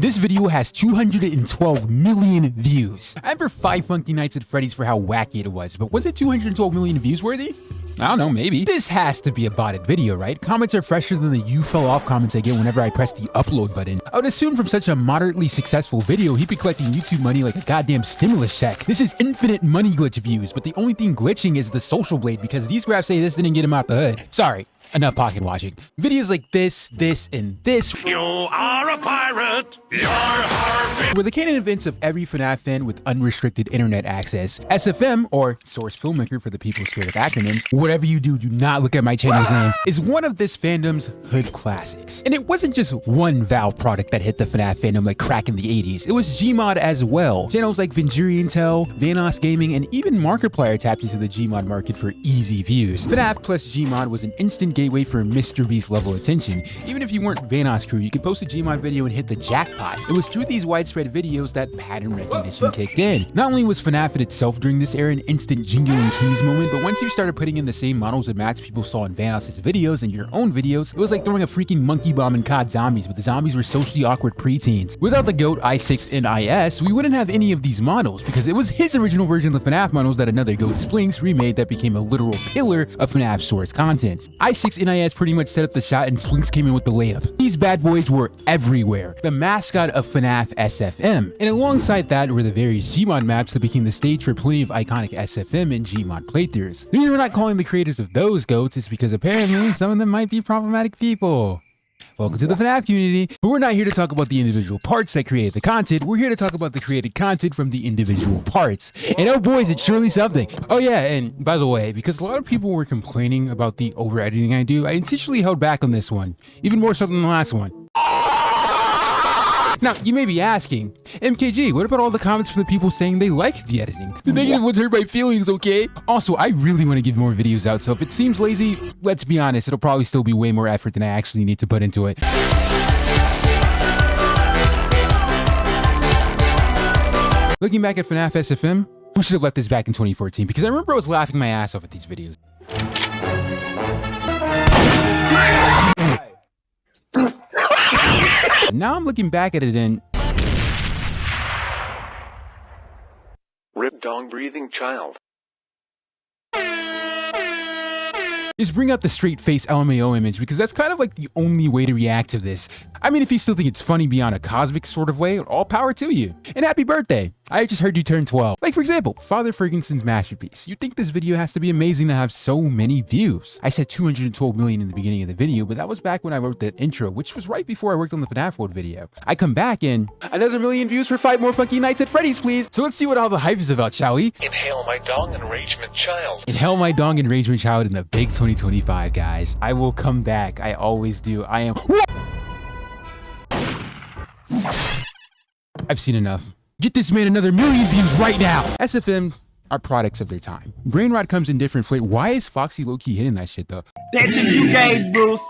This video has 212 million views. I remember 5 Funky Nights at Freddy's for how wacky it was, but was it 212 million views worthy? I don't know, maybe. This has to be a botted video, right? Comments are fresher than the "you fell off" comments I get whenever I press the upload button. I would assume from such a moderately successful video, he'd be collecting YouTube money like a goddamn stimulus check. This is infinite money glitch views, but the only thing glitching is the social blade because these graphs say this didn't get him out the hood. Sorry. Enough pocket watching. Videos like this, and this. You are a pirate. You're harping. Were the canon events of every FNAF fan with unrestricted internet access. SFM, or Source Filmmaker for the people scared of acronyms, whatever you do not look at my channel's name, is one of this fandom's hood classics. And it wasn't just one Valve product that hit the FNAF fandom like crack in the 80s. It was GMOD as well. Channels like Vengerian Tel, Vanoss Gaming, and even Markiplier tapped into the GMOD market for easy views. FNAF plus GMOD was an instant gateway for Mr. Beast level attention. Even if you weren't Vanoss crew, you could post a GMOD video and hit the jackpot. It was through these widespread videos that pattern recognition kicked in. Not only was FNAF in itself during this era an instant jingling keys moment, but once you started putting in the same models and maps people saw in Vanoss's videos and your own videos, it was like throwing a freaking monkey bomb in COD Zombies, but the zombies were socially awkward preteens. Without the GOAT i6NIS, we wouldn't have any of these models because it was his original version of the FNAF models that another GOAT Splinks remade that became a literal pillar of FNAF source content. i6NIS pretty much set up the shot and Splinks came in with the layup. These bad boys were everywhere, the mascot of Fnaf SFM. And alongside that were the various GMOD maps that became the stage for plenty of iconic SFM and GMOD playthroughs. The reason we're not calling the creators of those GOATs is because apparently some of them might be problematic people. Welcome to the FNAF community, but we're not here to talk about the individual parts that created the content. We're here to talk about the created content from the individual parts. And oh boy, is it surely something. Oh yeah, and by the way, because a lot of people were complaining about the over editing I do, I intentionally held back on this one, even more so than the last one. Now, you may be asking, MKG, what about all the comments from the people saying they liked the editing? The negative ones hurt my feelings, okay? Also, I really want to give more videos out, so if it seems lazy, let's be honest, it'll probably still be way more effort than I actually need to put into it. Looking back at FNAF SFM, we should have left this back in 2014 because I remember I was laughing my ass off at these videos. Now I'm looking back at it and... Rip dong breathing child. Just bring out the straight face LMAO image because that's kind of like the only way to react to this. I mean, if you still think it's funny beyond a cosmic sort of way, all power to you. And happy birthday. I just heard you turn 12. Like for example, Father Ferguson's masterpiece. You'd think this video has to be amazing to have so many views. I said 212 million in the beginning of the video, but that was back when I wrote that intro, which was right before I worked on the FNAF World video. I come back and another million views for 5 more Funky Nights at Freddy's, please. So let's see what all the hype is about, shall we? Inhale my dong enragement child. Inhale my dong enragement child in the big 2025, guys. I will come back. I always do. I am... I've seen enough. Get this man another million views right now. SFM are products of their time. Brainrot comes in different flavors. Why is Foxy low-key hitting that shit though? Dance if you gay, Bruce.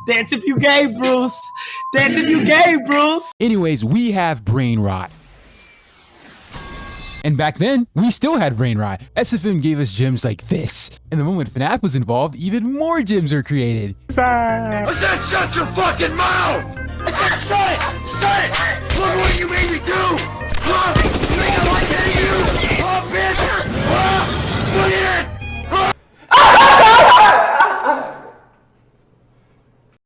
Dance if you gay, Bruce. Dance if you gay, Bruce. Anyways, we have Brainrot. And back then, we still had Brainrot. SFM gave us gems like this. And the moment FNAF was involved, even more gems are created. I said shut your fucking mouth! I said shut it! Shut it! Look what you made me do! Huh? You think I like any of you? Huh, bitch? Huh? Look at it! Huh?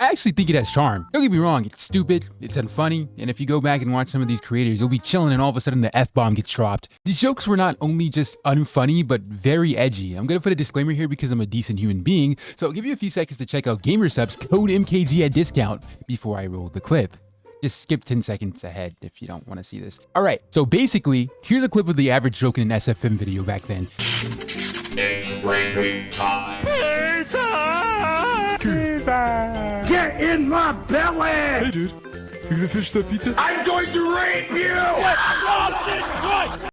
I actually think it has charm. Don't get me wrong, it's stupid, it's unfunny, and if you go back and watch some of these creators, you'll be chilling and all of a sudden the F-bomb gets dropped. The jokes were not only just unfunny, but very edgy. I'm gonna put a disclaimer here because I'm a decent human being, so I'll give you a few seconds to check out GamerSupps code MKG at discount before I roll the clip. Just skip 10 seconds ahead if you don't want to see this. All right, so basically, here's a clip of the average joke in an SFM video back then. It's raping time. Get in my belly! Hey dude, you gonna finish that pizza? I'm going to rape you!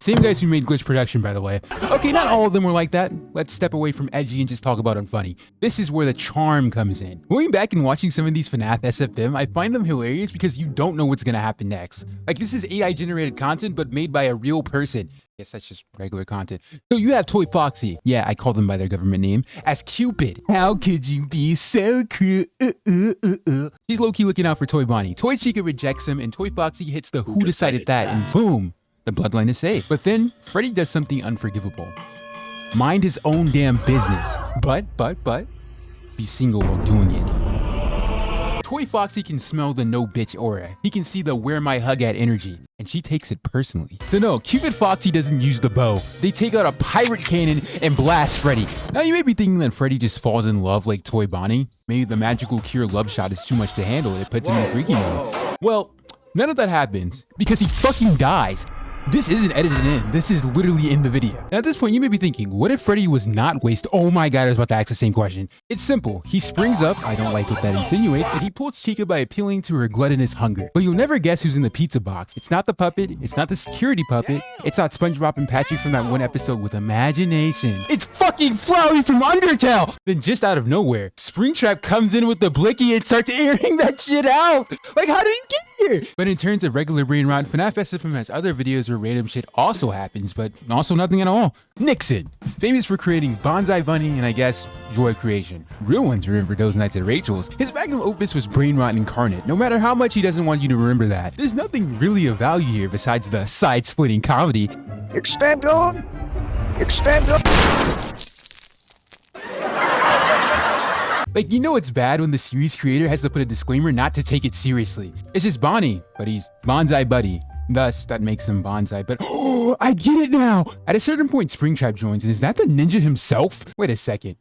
Same guys who made Glitch Production, by the way. Okay, not all of them were like that. let's step away from edgy and just talk about unfunny. This is where the charm comes in. Going back and watching some of these Fnaf SFM, I find them hilarious because you don't know what's gonna happen next. Like, this is AI generated content, but made by a real person. Guess that's just regular content. So you have Toy Foxy, yeah, I call them by their government name, as Cupid. How could you be so cruel? She's low-key looking out for Toy Bonnie. Toy Chica rejects him, and Toy Foxy hits the who decided that, and boom, the bloodline is saved. But then Freddy does something unforgivable. Mind his own damn business, but be single while doing it. Toy Foxy can smell the no bitch aura. He can see the where my hug at energy, and she takes it personally. So no, Cupid Foxy doesn't use the bow. They take out a pirate cannon and blast Freddy. Now you may be thinking that Freddy just falls in love like Toy Bonnie. Maybe the magical cure love shot is too much to handle. It puts him in freaky mode. Well, none of that happens because he fucking dies. This isn't edited in. This is literally in the video. Now at this point, you may be thinking, what if Freddy was not wasted? Oh my god, I was about to ask the same question. It's simple. He springs up, I don't like what that insinuates, and he pulls Chica by appealing to her gluttonous hunger. But you'll never guess who's in the pizza box. It's not the puppet. It's not the security puppet. It's not SpongeBob and Patrick from that one episode with imagination. It's fucking Flowey from Undertale! Then just out of nowhere, Springtrap comes in with the blicky and starts airing that shit out. Like, how did he get here? But in terms of regular brain rot, Fnaf SFM has other videos where random shit also happens, but also nothing at all. Nixon, famous for creating Bonsai Bunny and I guess joy creation. Real ones remember those nights at Rachel's. His magnum opus was brain rot incarnate. No matter how much he doesn't want you to remember that, there's nothing really of value here besides the side-splitting comedy. Extend on. Extend on. Like, you know it's bad when the series creator has to put a disclaimer not to take it seriously. It's just Bonnie, but he's Bonsai Buddy. Thus, that makes him Bonsai, but oh, I get it now! At a certain point, Springtrap joins, and is that the ninja himself? Wait a second.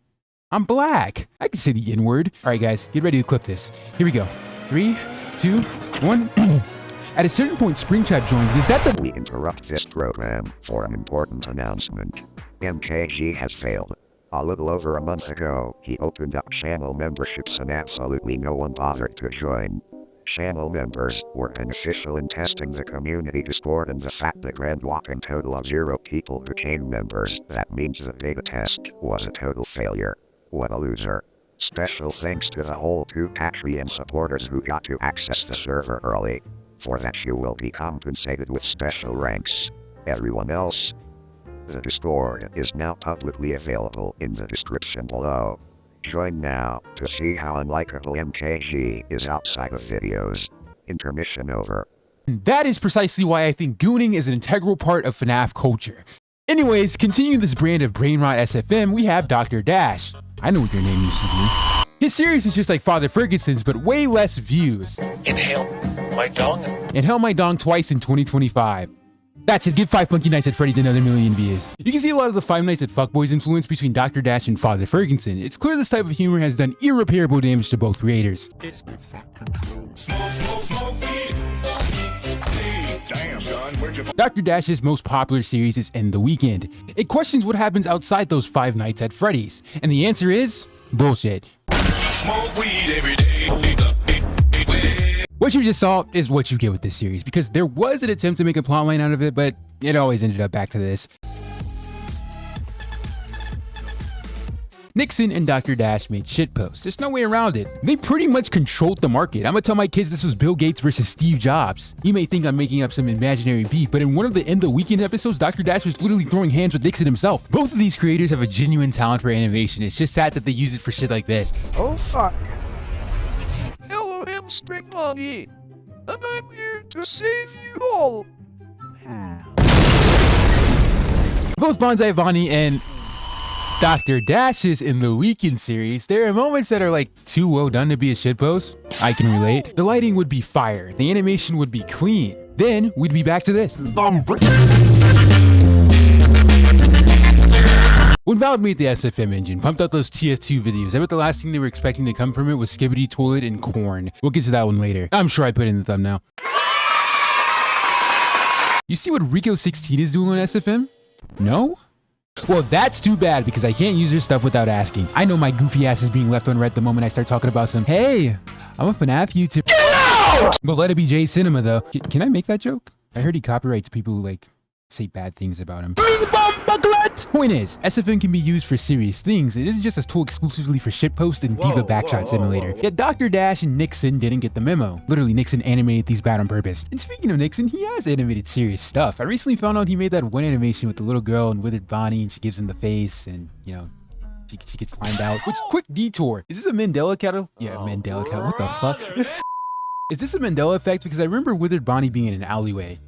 I'm black. I can say the N-word. Alright guys, get ready to clip this. Here we go. 3, 2, 1. At a certain point, Springtrap joins, and is that the— We interrupt this program for an important announcement. MKG has failed. A little over a month ago, he opened up channel memberships and absolutely no one bothered to join. Channel members were beneficial in testing the community Discord, and the fact the grand whopping total of 0 people became members, that means the beta test was a total failure. What a loser. Special thanks to the whole 2 Patreon supporters who got to access the server early. For that you will be compensated with special ranks. Everyone else? The Discord is now publicly available in the description below. Join now to see how unlikable MKG is outside of videos. Intermission over. That is precisely why I think gooning is an integral part of FNAF culture. Anyways, continuing this brand of brain rot SFM, we have Dr. Dash. I know what your name used to be. His series is just like Father Ferguson's, but way less views. Inhale my dong. Inhale my dong twice in 2025. That's it, give 5 Funky Nights at Freddy's another 1,000,000 views. You can see a lot of the Five Nights at Fuckboys influence between Dr. Dash and Father Ferguson. It's clear this type of humor has done irreparable damage to both creators. Dr. Dash's most popular series is End the Weekend. It questions what happens outside those 5 Nights at Freddy's, and the answer is bullshit. Smoke weed every day. What you just saw is what you get with this series, because there was an attempt to make a plotline out of it, but it always ended up back to this. Nixon and Dr. Dash made shitposts. There's no way around it. They pretty much controlled the market. I'm gonna tell my kids this was Bill Gates versus Steve Jobs. You may think I'm making up some imaginary beef, but in one of the End the Weekend episodes, Dr. Dash was literally throwing hands with Nixon himself. Both of these creators have a genuine talent for animation. It's just sad that they use it for shit like this. Oh fuck. Hello, I'm Spring Bonnie, and I'm here to save you all. Both Bonsai Bonnie and Dr. Dash's In the Weekend series, there are moments that are like too well done to be a shitpost. I can relate. The lighting would be fire, the animation would be clean. Then we'd be back to this. When Valve made the SFM engine, pumped out those TF2 videos, I bet the last thing they were expecting to come from it was Skibbity Toilet and Corn. We'll get to that one later. I'm sure I put it in the thumbnail. You see what Rico16 is doing on SFM? No? Well, that's too bad because I can't use their stuff without asking. I know my goofy ass is being left unread the moment I start talking about some, hey, I'm a FNAF YouTuber. Get out! But let it be Jay Cinema though. Can I make that joke? I heard he copyrights people who like say bad things about him. What? Point is, SFM can be used for serious things. It isn't just a tool exclusively for shitpost and Diva Backshot Simulator. Yet Dr. Dash and Nixon didn't get the memo. Literally, Nixon animated these bad on purpose. And speaking of Nixon, he has animated serious stuff. I recently found out he made that one animation with the little girl and withered Bonnie, and she gives him the face, and you know, she gets lined out. Which, quick detour. Is this a Mandela cattle? Yeah, Mandela cattle. What the fuck? Is this a Mandela effect? Because I remember withered Bonnie being in an alleyway.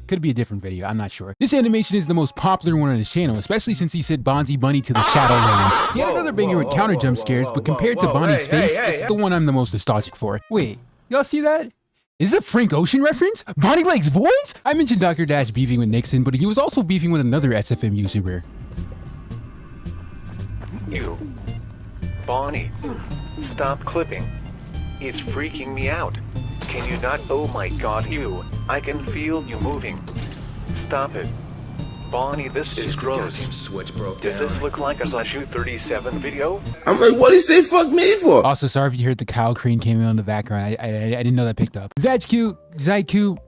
Could be a different video, I'm not sure. This animation is the most popular one on his channel, especially since he said Bonzi Bunny to the Shadowland. He had another banger with counter jump scares, but compared to Bonnie's face, it's the one I'm the most nostalgic for. Wait, y'all see that? Is this a Frank Ocean reference? Bonnie likes boys? I mentioned Dr. Dash beefing with Nixon, but he was also beefing with another SFM YouTuber. You. Bonnie. Stop clipping. It's freaking me out. Can you not? Oh my god, you. I can feel you moving. Stop it. Bonnie, this is gross. Switch broke Does this look like a Zashu 37 video? I'm like, what did he say fuck me for? Also, sorry if you heard the cow crane came in on the background. I didn't know that picked up. Zajku,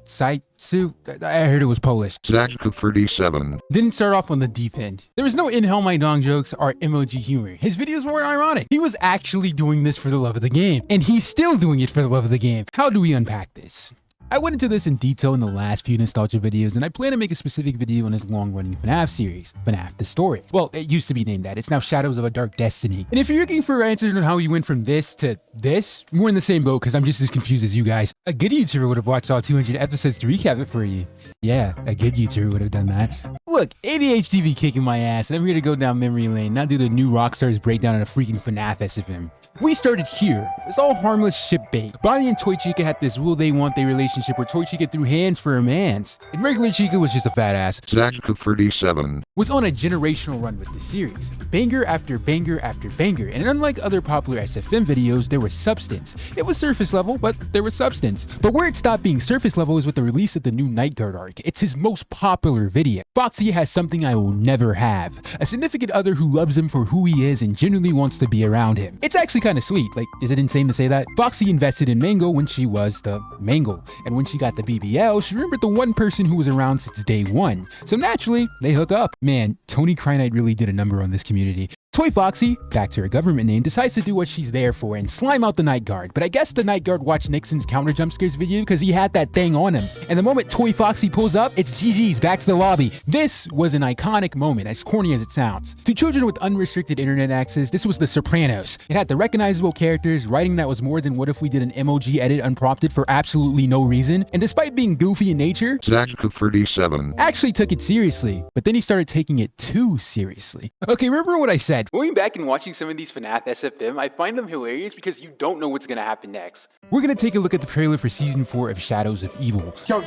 Saitsu, I heard it was Polish. Zajku 37. Didn't start off on the deep end. There was no in hell my dong jokes or emoji humor. His videos were ironic. He was actually doing this for the love of the game. And he's still doing it for the love of the game. How do we unpack this? I went into this in detail in the last few nostalgia videos, and I plan to make a specific video on his long-running FNAF series, FNAF the Story. Well, it used to be named that. It's now Shadows of a Dark Destiny. And if you're looking for answers on how he went from this to this, we're in the same boat because I'm just as confused as you guys. A good YouTuber would have watched all 200 episodes to recap it for you. Yeah, a good YouTuber would have done that. Look, ADHD be kicking my ass, and I'm here to go down memory lane, not do the new Rockstar's breakdown on a freaking FNAF SFM. We started here. It's all harmless shitbait. Bonnie and Toy Chica had this will they want they relationship where Toy Chica threw hands for a man's. And regular Chica was just a fat ass. Zajku 37. Was on a generational run with the series. Banger after banger after banger. And unlike other popular SFM videos, there was substance. It was surface level, but there was substance. But where it stopped being surface level is with the release of the new Night Guard arc. It's his most popular video. Foxy has something I will never have. A significant other who loves him for who he is and genuinely wants to be around him. It's actually kind of sweet. Like, is it insane to say that? Foxy invested in Mango when she was the Mangle. And when she got the BBL, she remembered the one person who was around since day one. So naturally, they hook up. Man, Tony Krynite really did a number on this community. Toy Foxy, back to her government name, decides to do what she's there for and slime out the Night Guard. But I guess the Night Guard watched Nixon's counter jump scares video because he had that thing on him. And the moment Toy Foxy pulls up, it's GG's back to the lobby. This was an iconic moment, as corny as it sounds. To children with unrestricted internet access, this was The Sopranos. It had the recognizable characters, writing that was more than what if we did an emoji edit unprompted for absolutely no reason. And despite being goofy in nature, Zajku 37. actually took it seriously. But then he started taking it too seriously. Okay, remember what I said. Going back and watching some of these FNAF SFM, I find them hilarious because you don't know what's gonna happen next. We're gonna take a look at the trailer for Season 4 of Shadows of Evil. Sorry,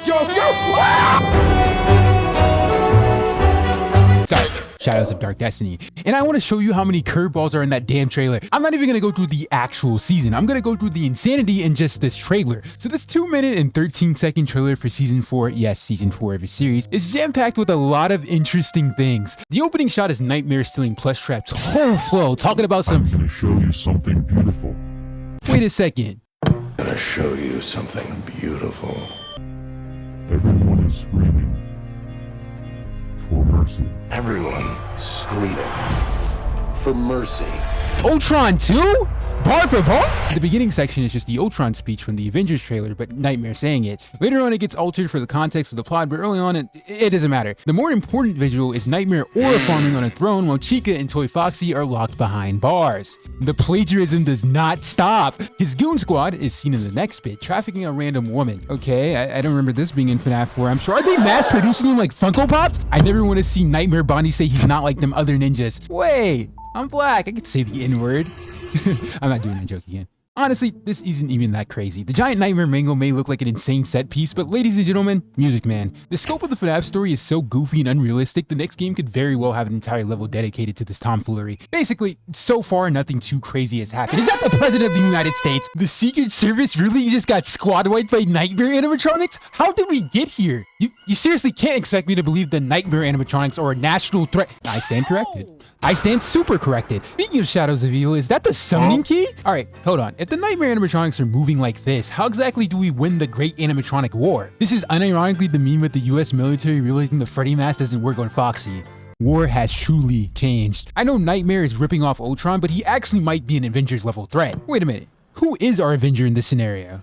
Shadows of Dark Destiny. And I want to show you how many curveballs are in that damn trailer. I'm not even going to go through the actual season. I'm going to go through the insanity in just this trailer. So this 2-minute and 13-second trailer for Season 4, yes, Season 4 of his series, is jam-packed with a lot of interesting things. The opening shot is Nightmare stealing plush traps whole flow, talking about some... I'm gonna show you something beautiful. Wait a second. I'm gonna show you something beautiful. Everyone is screaming for mercy. Everyone screaming for mercy. Ultron 2? Bar for bar? The beginning section is just the Ultron speech from the Avengers trailer, but Nightmare saying it. Later on, it gets altered for the context of the plot, but early on, it doesn't matter. The more important visual is Nightmare aura farming on a throne while Chica and Toy Foxy are locked behind bars. The plagiarism does not stop. His goon squad is seen in the next bit, trafficking a random woman. Okay, I don't remember this being in FNAF 4. I'm sure. Are they mass producing them like Funko Pops? I never want to see Nightmare Bonnie say he's not like them other ninjas. Wait, I'm black. I could say the N-word. I'm not doing that joke again. Honestly, this isn't even that crazy. The giant Nightmare Mango may look like an insane set piece, but ladies and gentlemen, Music Man. The scope of the FNAF story is so goofy and unrealistic, the next game could very well have an entire level dedicated to this tomfoolery. Basically, so far, nothing too crazy has happened. Is that the President of the United States? The Secret Service really just got squad wiped by Nightmare animatronics? How did we get here? You seriously can't expect me to believe the Nightmare animatronics are a national threat. I stand corrected. I stand super corrected. Speaking of Shadows of Evil, is that the summoning key? All right, hold on. If the Nightmare animatronics are moving like this, how exactly do we win the Great Animatronic War? This is unironically the meme with the US military realizing the Freddy mask doesn't work on Foxy. War has truly changed. I know Nightmare is ripping off Ultron, but he actually might be an Avengers level threat. Wait a minute, who is our Avenger in this scenario?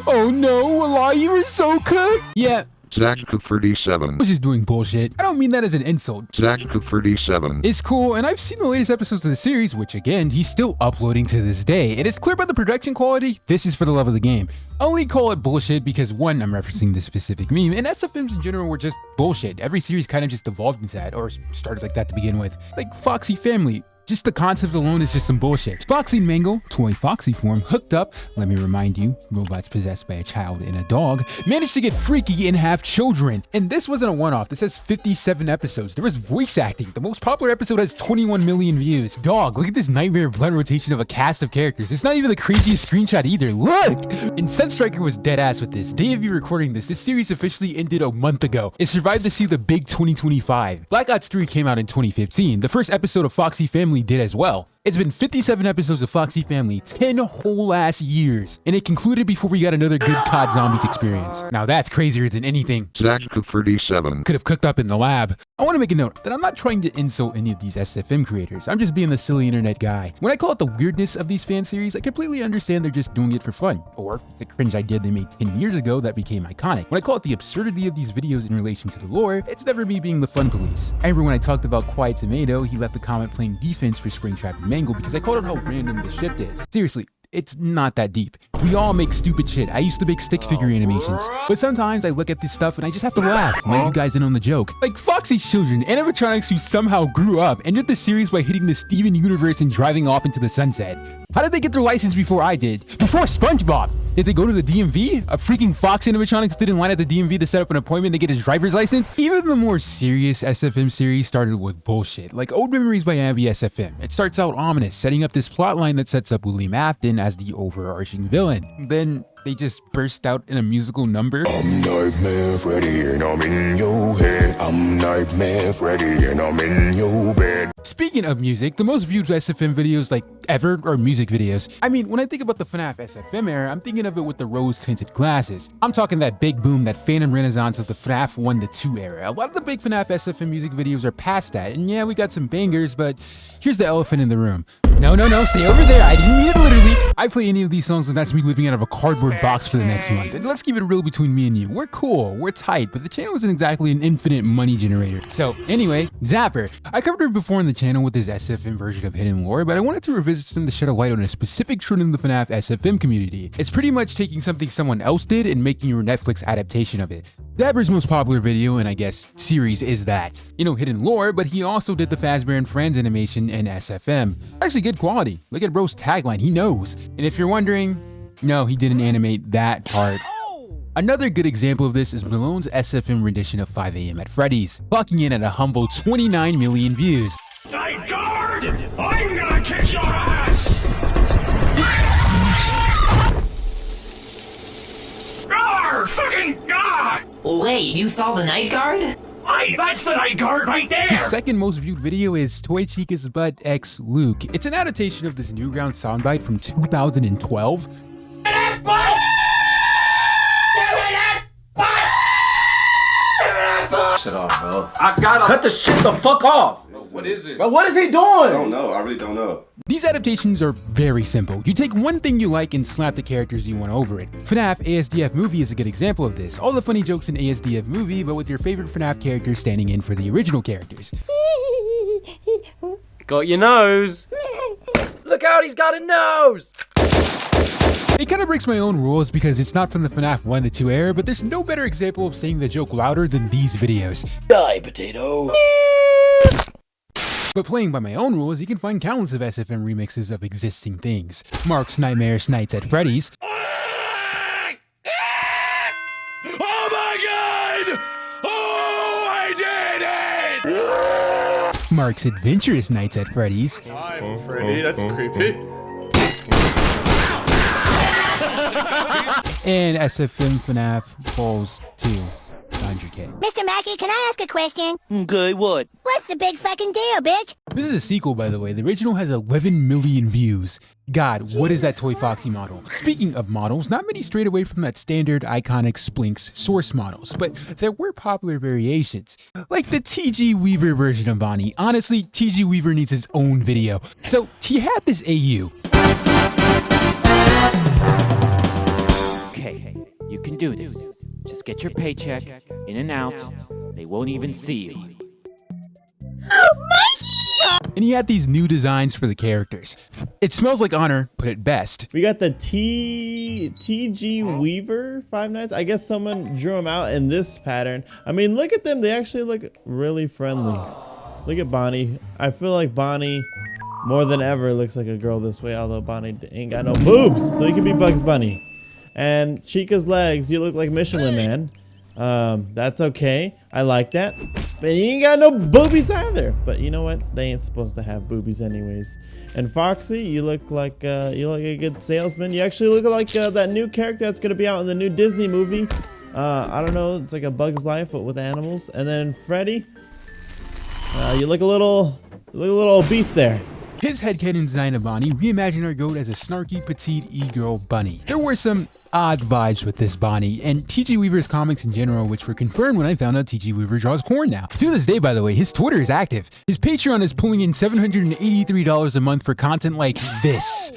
Oh no, Eli, you were so cooked! Yeah, Zach37. was just doing bullshit. I don't mean that as an insult. Zach37. It's cool, and I've seen the latest episodes of the series, which again, he's still uploading to this day. And it's clear by the production quality, this is for the love of the game. I only call it bullshit because one, I'm referencing this specific meme, and SFMs in general were just bullshit. Every series kind of just evolved into that, or started like that to begin with. Like Foxy Family. Just the concept alone is just some bullshit. Foxy and Mangle, toy Foxy form, hooked up, let me remind you, robots possessed by a child and a dog, managed to get freaky and have children. And this wasn't a one-off, this has 57 episodes. There was voice acting. The most popular episode has 21 million views. Dog, look at this nightmare blunt rotation of a cast of characters. It's not even the craziest screenshot either, look! And Sunstriker was dead ass with this. Day of you recording this series officially ended a month ago. It survived to see the big 2025. Black Ops 3 came out in 2015. The first episode of Foxy Family did as well. It's been 57 episodes of Foxy Family, 10 whole ass years, and it concluded before we got another good COD Zombies experience. Now that's crazier than anything Zach37. could have cooked up in the lab. I want to make a note that I'm not trying to insult any of these SFM creators. I'm just being the silly internet guy. When I call it the weirdness of these fan series, I completely understand they're just doing it for fun, or the cringe idea they made 10 years ago that became iconic. When I call it the absurdity of these videos in relation to the lore, it's never me being the fun police. I remember when I talked about Quiet Tomato, he left the comment playing defense for Springtrap and Mangle because I called out how random this shit is. Seriously, it's not that deep. We all make stupid shit. I used to make stick figure animations, but sometimes I look at this stuff and I just have to laugh. Let you guys in on the joke. Like Foxy's children, animatronics who somehow grew up, ended the series by hitting the Steven universe and driving off into the sunset. How did they get their license before I did? Before SpongeBob? Did they go to the DMV? A freaking Fox animatronics did in line at the DMV to set up an appointment to get his driver's license? Even the more serious SFM series started with bullshit, like Old Memories by Abby SFM. It starts out ominous, setting up this plotline that sets up William Afton as the overarching villain. Then they just burst out in a musical number. I'm Nightmare Freddy and I'm in your head. I'm Nightmare Freddy and I'm in your bed. Speaking of music, the most viewed SFM videos like ever are music videos. I mean, when I think about the Fnaf SFM era, I'm thinking of it with the rose-tinted glasses. I'm talking that big boom, that phantom renaissance of the Fnaf 1 to 2 era. A lot of the big Fnaf SFM music videos are past that, and yeah, we got some bangers, but here's the elephant in the room. No, stay over there. I didn't mean it literally. I play any of these songs and that's me living out of a cardboard box for the next month. And let's keep it real between me and you. We're cool, we're tight, but the channel isn't exactly an infinite money generator. So anyway, Zapper. I covered her before on the channel with his SFM version of Hidden Lore, but I wanted to revisit some to shed a light on a specific trend in the Fnaf SFM community. It's pretty much taking something someone else did and making your Netflix adaptation of it. Zapper's most popular video, and I guess series, is that. You know, Hidden Lore, but he also did the Fazbear and Friends animation in SFM. Actually good quality. Look at bro's tagline, he knows. And if you're wondering, no, he didn't animate that part. Another good example of this is Malone's SFM rendition of 5 AM at Freddy's, clocking in at a humble 29 million views. Night Guard! I'm gonna kick your ass! Fucking God! Wait, you saw the Night Guard? Hey, that's the Night Guard right there! His second most viewed video is Toy Chica's Butt X Luke. It's an adaptation of this Newground soundbite from 2012. Shut off, bro. I gotta cut the shit the fuck off. What is it? Bro, what is he doing? I don't know. I really don't know. These adaptations are very simple. You take one thing you like and slap the characters you want over it. FNAF ASDF Movie is a good example of this. All the funny jokes in ASDF Movie, but with your favorite FNAF characters standing in for the original characters. Got your nose. Look out, he's got a nose. It kind of breaks my own rules because it's not from the FNAF 1 to 2 era, but there's no better example of saying the joke louder than these videos. Die, potato. But playing by my own rules, you can find countless of SFM remixes of existing things. Mark's Nightmarish Nights at Freddy's. Oh my God! Oh, I did it! Mark's Adventurous Nights at Freddy's. Hi, Freddy. That's creepy. And SFM FNAF Falls 2. 100K. Mr. Mackey, can I ask a question? Good, what? What's the big fucking deal, bitch? This is a sequel, by the way. The original has 11 million views. God, what is that Toy Foxy model? Speaking of models, not many strayed away from that standard iconic Splinks source models, but there were popular variations, like the TG Weaver version of Bonnie. Honestly, TG Weaver needs his own video. So he had this AU. Okay, you can do this. Just get your paycheck, in and out. They won't even see you. And he had these new designs for the characters. It smells like honor, put it best. We got the TG Weaver Five Nights. I guess someone drew them out in this pattern. I mean, look at them. They actually look really friendly. Look at Bonnie. I feel like Bonnie, more than ever, looks like a girl this way, although Bonnie ain't got no boobs, so he can be Bugs Bunny. And Chica's legs, you look like Michelin Man. That's okay. I like that. But he ain't got no boobies either. But you know what? They ain't supposed to have boobies anyways. And Foxy, you look like a good salesman. You actually look like that new character that's gonna be out in the new Disney movie. I don't know. It's like a Bug's Life, but with animals. And then Freddy, you look a little obese there. His headcanon design of Bonnie reimagined our goat as a snarky, petite e-girl bunny. There were some odd vibes with this Bonnie, and TG Weaver's comics in general, which were confirmed when I found out TG Weaver draws corn now. To this day, by the way, his Twitter is active. His Patreon is pulling in $783 a month for content like this.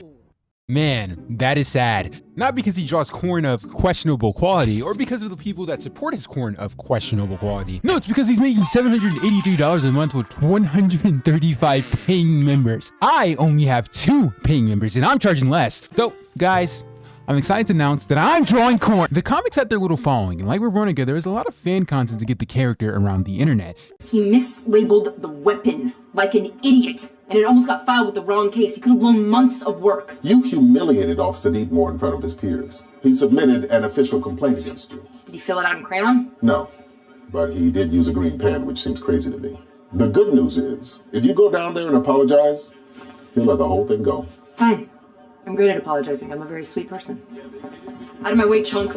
Man, that is sad. Not because he draws corn of questionable quality, or because of the people that support his corn of questionable quality. No, it's because he's making $783 a month with 135 paying members. I only have 2 paying members, and I'm charging less. So, guys, I'm excited to announce that I'm drawing corn. The comics had their little following, and like we're born together, there's a lot of fan content to get the character around the internet. He mislabeled the weapon like an idiot, and it almost got filed with the wrong case. He could have blown months of work. You humiliated Officer Deedmore in front of his peers. He submitted an official complaint against you. Did he fill it out in crayon? No, but he did use a green pen, which seems crazy to me. The good news is, if you go down there and apologize, he'll let the whole thing go. Fine. I'm great at apologizing. I'm a very sweet person. Out of my way, chunk.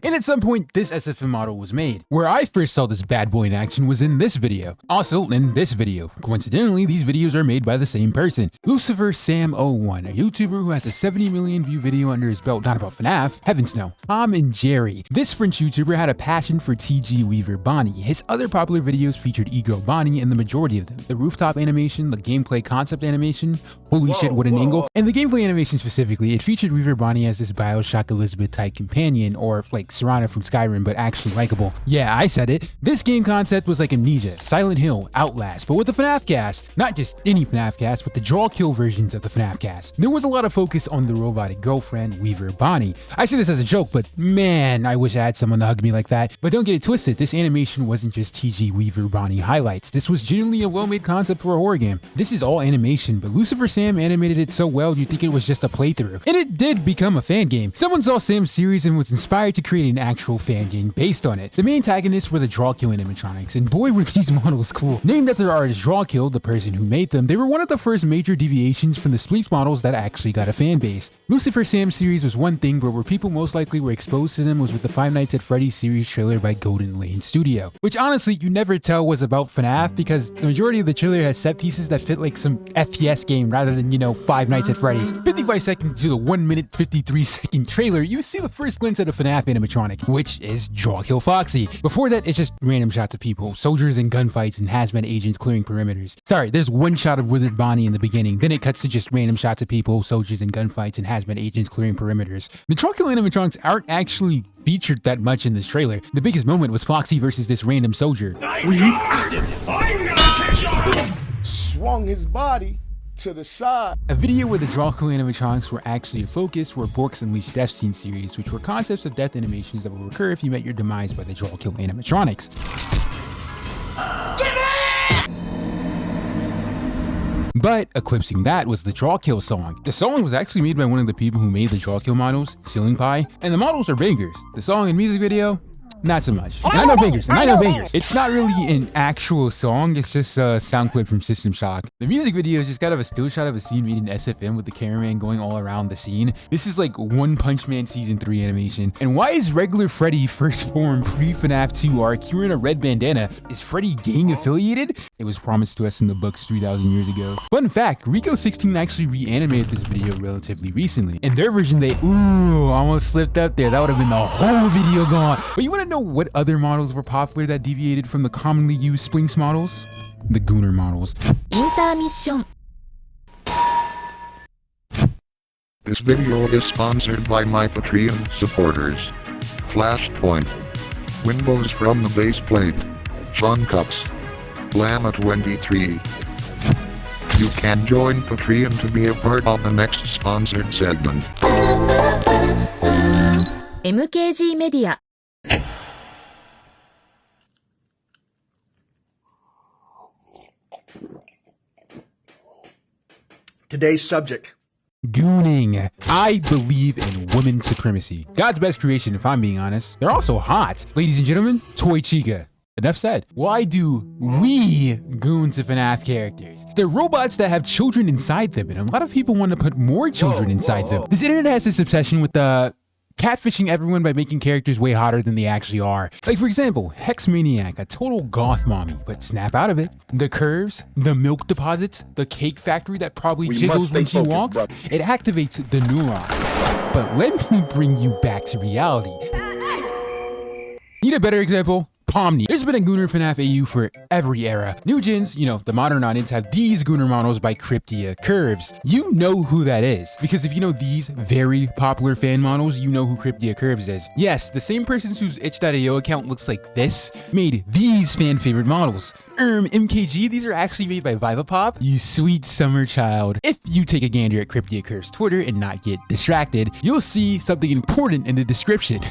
And at some point, this SFM model was made. Where I first saw this bad boy in action was in this video. Also, in this video. Coincidentally, these videos are made by the same person. Lucifer Sam01, a YouTuber who has a 70 million view video under his belt, not about FNAF, heavens no. Tom and Jerry. This French YouTuber had a passion for TG Weaver Bonnie. His other popular videos featured e-girl Bonnie, and the majority of them. The rooftop animation, the gameplay concept animation, holy shit what an angle, and the gameplay animation specifically, it featured Weaver Bonnie as this Bioshock Elizabeth type companion, or like Serana from Skyrim, but actually likable. Yeah, I said it. This game concept was like Amnesia, Silent Hill, Outlast, but with the FNAF cast. Not just any FNAF cast, but the Drawkill versions of the FNAF cast. There was a lot of focus on the robotic girlfriend, Weaver Bonnie. I say this as a joke, but man, I wish I had someone to hug me like that. But don't get it twisted, this animation wasn't just TG Weaver Bonnie highlights. This was genuinely a well-made concept for a horror game. This is all animation, but Lucifer Sam animated it so well you'd think it was just a playthrough. And it did become a fan game. Someone saw Sam's series and was inspired to create an actual fan game based on it. The main antagonists were the Drawkill animatronics, and boy were these models cool. Named after artist Drawkill, the person who made them, they were one of the first major deviations from the Spleef models that actually got a fan base. Lucifer Sam series was one thing, but where people most likely were exposed to them was with the Five Nights at Freddy's series trailer by Golden Lane Studio, which honestly you never tell was about FNAF because the majority of the trailer has set pieces that fit like some FPS game rather than, you know, Five Nights at Freddy's. 55 seconds to the 1 minute 53 second trailer, you see the first glimpse at a FNAF animatronic, which is Drawkill Foxy. Before that, it's just random shots of people, soldiers in gunfights and hazmat agents clearing perimeters. Sorry, there's one shot of withered Bonnie in the beginning, then it cuts to just random shots of people, soldiers in gunfights and hazmat agents clearing perimeters. The Drawkill animatronics aren't actually featured that much in this trailer. The biggest moment was Foxy versus this random soldier. Swung his body to the side. A video where the Drawkill animatronics were actually a focus were Bork's Unleashed Death Scene series, which were concepts of death animations that will recur if you met your demise by the Drawkill animatronics. But eclipsing that was the Drawkill song. The song was actually made by one of the people who made the Drawkill models, Ceiling Pie, and the models are bangers. The song and music video, not so much. And I know bangers. It's not really an actual song, it's just a sound clip from System Shock. The music video is just kind of a still shot of a scene made in SFM with the cameraman going all around the scene. This is like One Punch Man Season 3 animation. And why is regular Freddy first formed pre-FNAF 2 arc wearing a red bandana? Is Freddy gang affiliated? It was promised to us in the books 3,000 years ago. Fun fact, Rico16 actually reanimated this video relatively recently. In their version, they almost slipped up there. That would have been the whole video gone. But you want to know what other models were popular that deviated from the commonly used Splinks models? The Gooner models. Intermission. This video is sponsored by my Patreon supporters. Flashpoint. Windows from the base plate. Sean Cups. Llama23. You can join Patreon to be a part of the next sponsored segment. MKG メディア Today's subject. Gooning. I believe in women supremacy. God's best creation, if I'm being honest. They're also hot. Ladies and gentlemen, Toy Chica. Enough said. Why do we goon to FNAF characters? They're robots that have children inside them, and a lot of people want to put more children inside them. This internet has this obsession with catfishing everyone by making characters way hotter than they actually are. Like, for example, Hex Maniac, a total goth mommy, but snap out of it. The curves, the milk deposits, the cake factory that probably jiggles when she walks, it activates the neuron. But let me bring you back to reality. Need a better example? Pomni. There's been a Gooner FNAF AU for every era. New gens, the modern audience have these Gooner models by Cryptia Curves. You know who that is, because if you know these very popular fan models, you know who Cryptia Curves is. Yes, the same person whose itch.io account looks like this made these fan favorite models. MKG, these are actually made by Vivapop, you sweet summer child. If you take a gander at Cryptia Curves Twitter and not get distracted, you'll see something important in the description.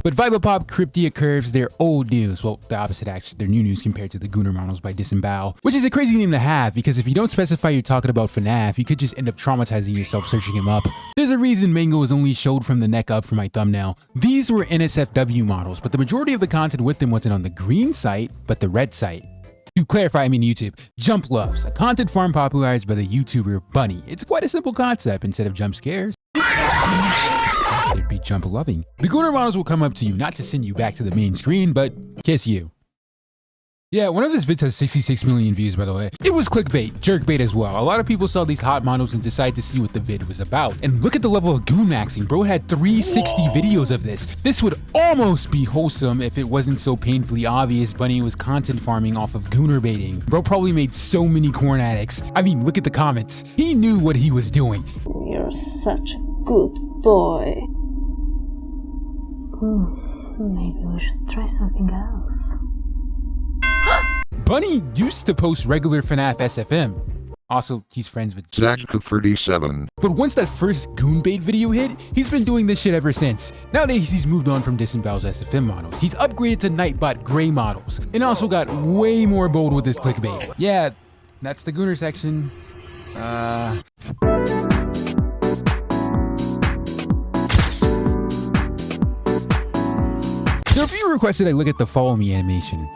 But Vivapop, Cryptia Curves, they're old news. Well, the opposite actually. They're new news compared to the Gooner models by Disembowel. Which is a crazy name to have, because if you don't specify you're talking about FNAF, you could just end up traumatizing yourself searching him up. There's a reason Mango is only showed from the neck up for my thumbnail. These were NSFW models, but the majority of the content with them wasn't on the green site, but the red site. To clarify, I mean YouTube. Jumploves, a content farm popularized by the YouTuber Bunny. It's quite a simple concept. Instead of jump scares, there'd be jump loving. The Gooner models will come up to you, not to send you back to the main screen, but kiss you. Yeah, one of his vids has 66 million views, by the way. It was clickbait, jerkbait as well. A lot of people saw these hot models and decided to see what the vid was about. And look at the level of goon maxing. Bro had 360 videos of this. This would almost be wholesome if it wasn't so painfully obvious Bunny was content farming off of gooner baiting. Bro probably made so many corn addicts. I mean, look at the comments. He knew what he was doing. You're such a good boy. Maybe we should try something else. Bunny used to post regular Fnaf SFM. Also, he's friends with Zachka37. But once that first Goonbait video hit, he's been doing this shit ever since. Nowadays, he's moved on from Disembowel's SFM models. He's upgraded to Nightbot Gray models, and also got way more bold with his clickbait. Yeah, that's the Gooner section. There are a few requested I look at the Follow Me animation.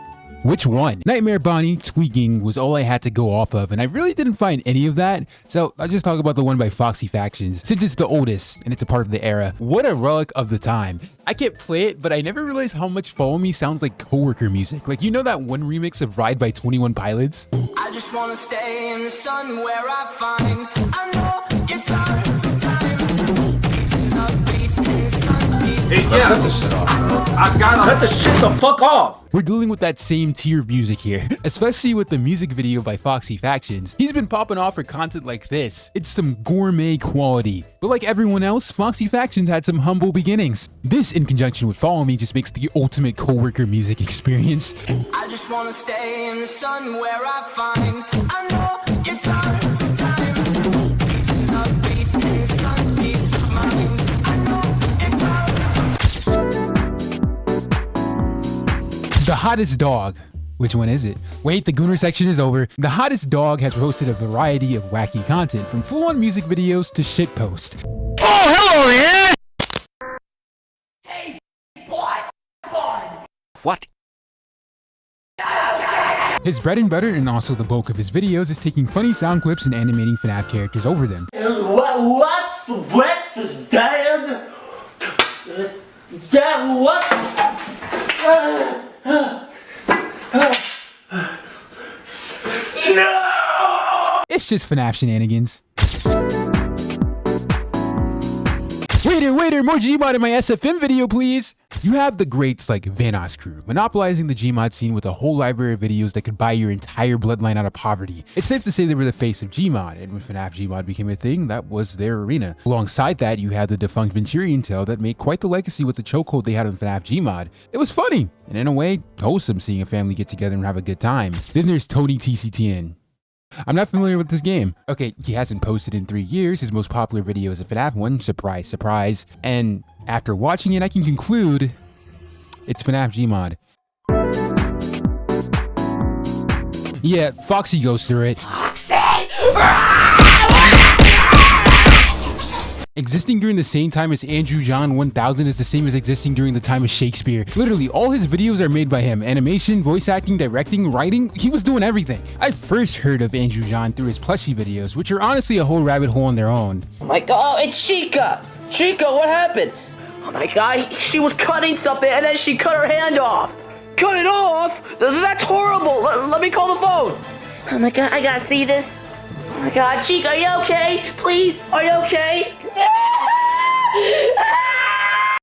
Which one? Nightmare Bonnie tweaking was all I had to go off of, and I really didn't find any of that, so I'll just talk about the one by Foxy Factions, since it's the oldest and it's a part of the era. What a relic of the time. I can't play it, but I never realized how much Follow Me sounds like coworker music. Like, you know that one remix of Ride by 21 Pilots? I just wanna stay in the sun where I find I know it's hard sometimes. Pieces of peace in the sun's peace. Hey, yeah, cut this shit off, bro. I gotta cut the shit the fuck off. We're dealing with that same tier of music here, especially with the music video by Foxy Factions. He's been popping off for content like this. It's some gourmet quality. But like everyone else, Foxy Factions had some humble beginnings. This, in conjunction with Follow Me, just makes the ultimate coworker music experience. I just wanna stay in the sun where I find I know it's hard sometimes. Pieces of peace in the sun's peace of mind. I know it's hard sometimes. The hottest dog. Which one is it? Wait, the Gooner section is over. The hottest dog has hosted a variety of wacky content, from full-on music videos to shitpost. Oh, hello there! Hey, what? What? His bread and butter and also the bulk of his videos is taking funny sound clips and animating FNAF characters over them. What's for breakfast, Dad? Dad, what? No! It's just FNAF shenanigans. Waiter, more GMOD in my SFM video, please. You have the greats like Vanoss crew, monopolizing the GMOD scene with a whole library of videos that could buy your entire bloodline out of poverty. It's safe to say they were the face of GMOD, and when FNAF GMOD became a thing, that was their arena. Alongside that, you had the defunct Venturian tale that made quite the legacy with the chokehold they had on FNAF GMOD. It was funny, and in a way, wholesome seeing a family get together and have a good time. Then there's Tony TCTN. I'm not familiar with this game. Okay, he hasn't posted in 3 years. His most popular video is a FNAF one, surprise, surprise. And after watching it, I can conclude it's FNAF GMOD. Yeah, Foxy goes through it. Foxy! Existing during the same time as Andrew John 1000 is the same as existing during the time of Shakespeare. Literally, all his videos are made by him. Animation, voice acting, directing, writing, he was doing everything. I first heard of Andrew John through his plushie videos, which are honestly a whole rabbit hole on their own. Oh my god, it's Chica! Chica, what happened? Oh my god, she was cutting something and then she cut her hand off. Cut it off? That's horrible. Let me call the phone. Oh my god, I gotta see this. Oh my god, Chica, are you okay? Please, are you okay?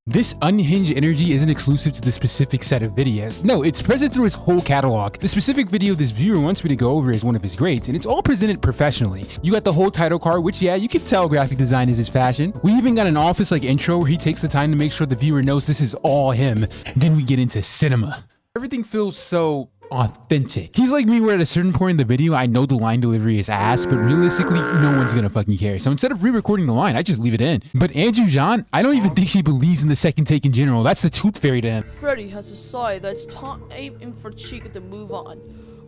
This unhinged energy isn't exclusive to the specific set of videos. No, it's present through his whole catalog. The specific video this viewer wants me to go over is one of his greats, and it's all presented professionally. You got the whole title card, which yeah, you can tell graphic design is his passion. We even got an office-like intro where he takes the time to make sure the viewer knows this is all him. Then we get into cinema. Everything feels so authentic. He's like me where at a certain point in the video, I know the line delivery is ass, but realistically, no one's gonna fucking care. So instead of re-recording the line, I just leave it in. But Andrew John, I don't even think he believes in the second take in general. That's the tooth fairy to him. Freddy has decided that it's time for Chica to move on.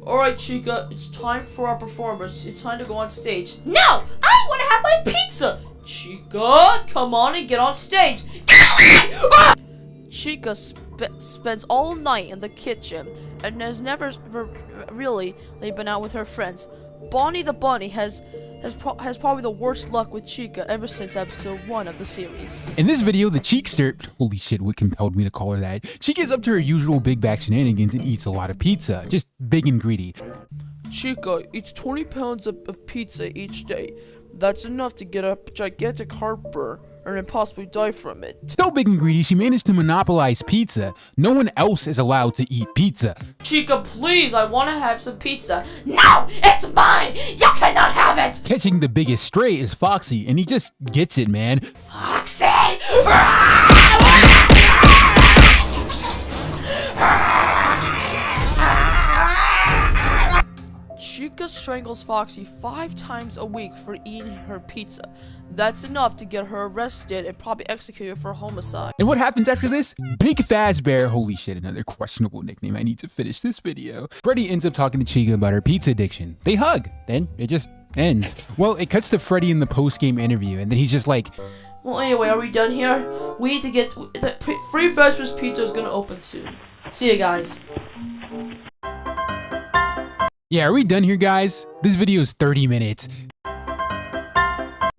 Alright, Chica, it's time for our performance. It's time to go on stage. No! I want to have my pizza! Chica, come on and get on stage. Chica spends all night in the kitchen and has never really been out with her friends. Bonnie the Bunny has probably the worst luck with Chica ever since episode 1 of the series. In this video, the Cheekster, holy shit, what compelled me to call her that? She gets up to her usual big bag shenanigans and eats a lot of pizza, just big and greedy. Chica eats 20 pounds of pizza each day. That's enough to get a gigantic heartburn and then possibly die from it. So big and greedy, she managed to monopolize pizza. No one else is allowed to eat pizza. Chica, please, I want to have some pizza. No, it's mine! You cannot have it! Catching the biggest stray is Foxy, and he just gets it, man. Foxy! Chica strangles Foxy 5 times a week for eating her pizza. That's enough to get her arrested and probably executed for homicide. And what happens after this? Big Fazbear, holy shit, another questionable nickname. I need to finish this video. Freddy ends up talking to Chica about her pizza addiction. They hug, then it just ends. Well, it cuts to Freddy in the post-game interview, and then he's just like, well, anyway, are we done here? We need to get the free Fazbear's Pizza is gonna open soon. See you guys. Yeah, are we done here, guys? This video is 30 minutes.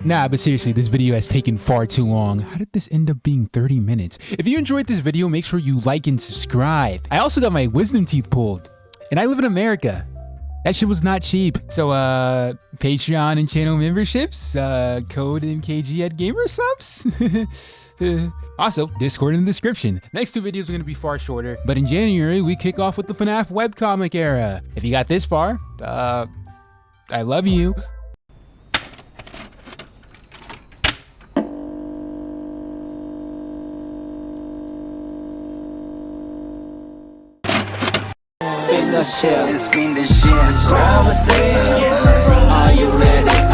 Nah, but seriously, this video has taken far too long. How did this end up being 30 minutes? If you enjoyed this video, make sure you like and subscribe. I also got my wisdom teeth pulled, and I live in America. That shit was not cheap. So, Patreon and channel memberships, code MKG at GamerSubs. Also, Discord in the description. Next 2 videos are going to be far shorter, but in January, we kick off with the FNAF webcomic era. If you got this far, I love you. Spin the shit, spin the shit. Are you ready?